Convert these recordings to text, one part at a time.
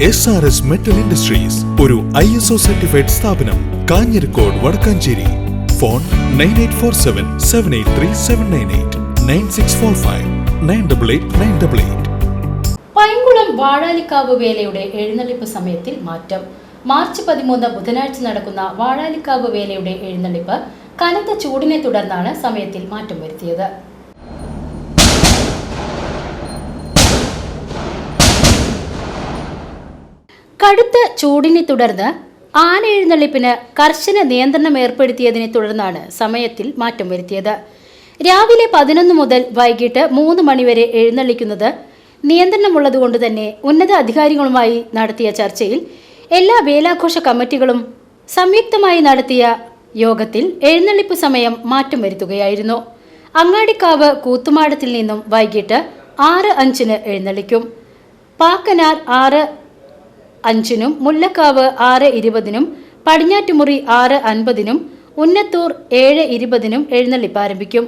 SRS Metal Industries, ഒരു ISO certified സ്ഥാപനം, Kanjirakode Vadakkanchery. Phone 9847783798 9645 988 Painkulam Vazhalikkavu വേലയുടെ എഴുന്നള്ളിപ്പ് സമയത്തിൽ മാറ്റം. മാർച്ച് 13 ബുധനാഴ്ച നടക്കുന്ന വാഴാലിക്കാവ് വേലയുടെ എഴുന്നള്ളിപ്പ് കനത്ത ചൂടിനെ തുടർന്നാണ് സമയത്തിൽ മാറ്റം വരുത്തിയത്. കടുത്ത ചൂടിനെ തുടർന്ന് ആന എഴുന്നള്ളിപ്പിന് കർശന നിയന്ത്രണം ഏർപ്പെടുത്തിയതിനെ തുടർന്നാണ് സമയത്തിൽ മാറ്റം വരുത്തിയത്. രാവിലെ 11 മുതൽ വൈകിട്ട് 3 മണിവരെ എഴുന്നള്ളിക്കുന്നത് നിയന്ത്രണമുള്ളതുകൊണ്ട് തന്നെ ഉന്നത അധികാരികളുമായി നടത്തിയ ചർച്ചയിൽ എല്ലാ വേലാഘോഷ കമ്മിറ്റികളും സംയുക്തമായി നടത്തിയ യോഗത്തിൽ എഴുന്നള്ളിപ്പ് സമയം മാറ്റം വരുത്തുകയായിരുന്നു. അങ്ങാടിക്കാവ് കൂത്തുമാടത്തിൽ നിന്നും വൈകിട്ട് 6:05 എഴുന്നള്ളിക്കും. പാക്കനാർ 6:05 മുല്ലക്കാവ് 6:20 പടിഞ്ഞാറ്റുമുറി 6:50 ഉന്നത്തൂർ 7:20 എഴുന്നള്ളിപ്പ് ആരംഭിക്കും.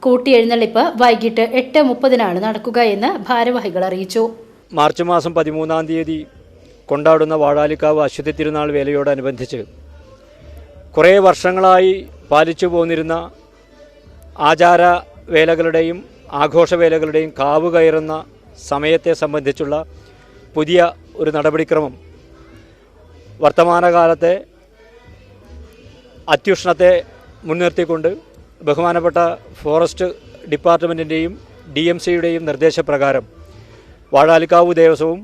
കൂട്ടി എഴുന്നള്ളിപ്പ് വൈകിട്ട് 8:30 നടക്കുക എന്ന് ഭാരവാഹികൾ അറിയിച്ചു. മാർച്ച് മാസം 13-ാം തീയതി കൊണ്ടാടുന്ന വാഴാലിക്കാവ് അശ്വതി തിരുനാൾ വേലയോടനുബന്ധിച്ച് കുറേ വർഷങ്ങളായി പാലിച്ചു പോന്നിരുന്ന ആചാര വേലകളുടെയും ആഘോഷവേലകളുടെയും കാവ് കയറുന്ന സമയത്തെ സംബന്ധിച്ചുള്ള പുതിയ ഒരു നടപടിക്രമം വർത്തമാനകാലത്തെ അത്യുഷ്ണത്തെ മുൻനിർത്തിക്കൊണ്ട് ബഹുമാനപ്പെട്ട ഫോറസ്റ്റ് ഡിപ്പാർട്ട്മെൻറ്റിൻ്റെയും DMCയുടെയും നിർദ്ദേശപ്രകാരം വാഴാലിക്കാവ് ദേവസ്വവും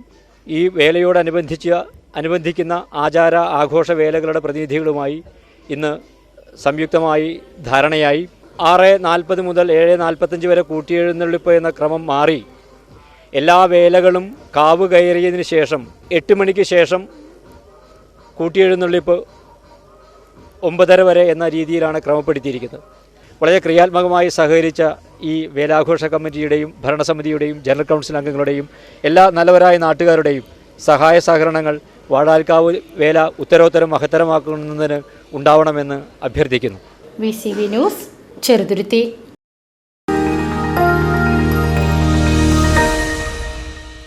ഈ വേലയോടനുബന്ധിക്കുന്ന ആചാര ആഘോഷ വേലകളുടെ പ്രതിനിധികളുമായി ഇന്ന് സംയുക്തമായി ധാരണയായി 6:40 മുതൽ 7:45 വരെ കൂട്ടിയെഴുന്നള്ളിപ്പ് എന്ന ക്രമം മാറി എല്ലാ വേലകളും കാവ് കയറിയതിന് ശേഷം 8 മണിക്ക് ശേഷം കൂട്ടിയെഴുന്നള്ളിപ്പ് 9:30 വരെ എന്ന രീതിയിലാണ് ക്രമപ്പെടുത്തിയിരിക്കുന്നത്. വളരെ ക്രിയാത്മകമായി സഹകരിച്ച ഈ വേലാഘോഷ കമ്മിറ്റിയുടെയും ഭരണസമിതിയുടെയും ജനറൽ കൗൺസിൽ അംഗങ്ങളുടെയും എല്ലാ നല്ലവരായ നാട്ടുകാരുടെയും സഹായ സഹകരണങ്ങൾ വാഴാലിക്കാവ് വേല ഉത്തരോത്തരം മഹത്തരമാക്കുന്നതിന് ഉണ്ടാവണമെന്ന് അഭ്യർത്ഥിക്കുന്നു. VCV news, Cheruthuruthy.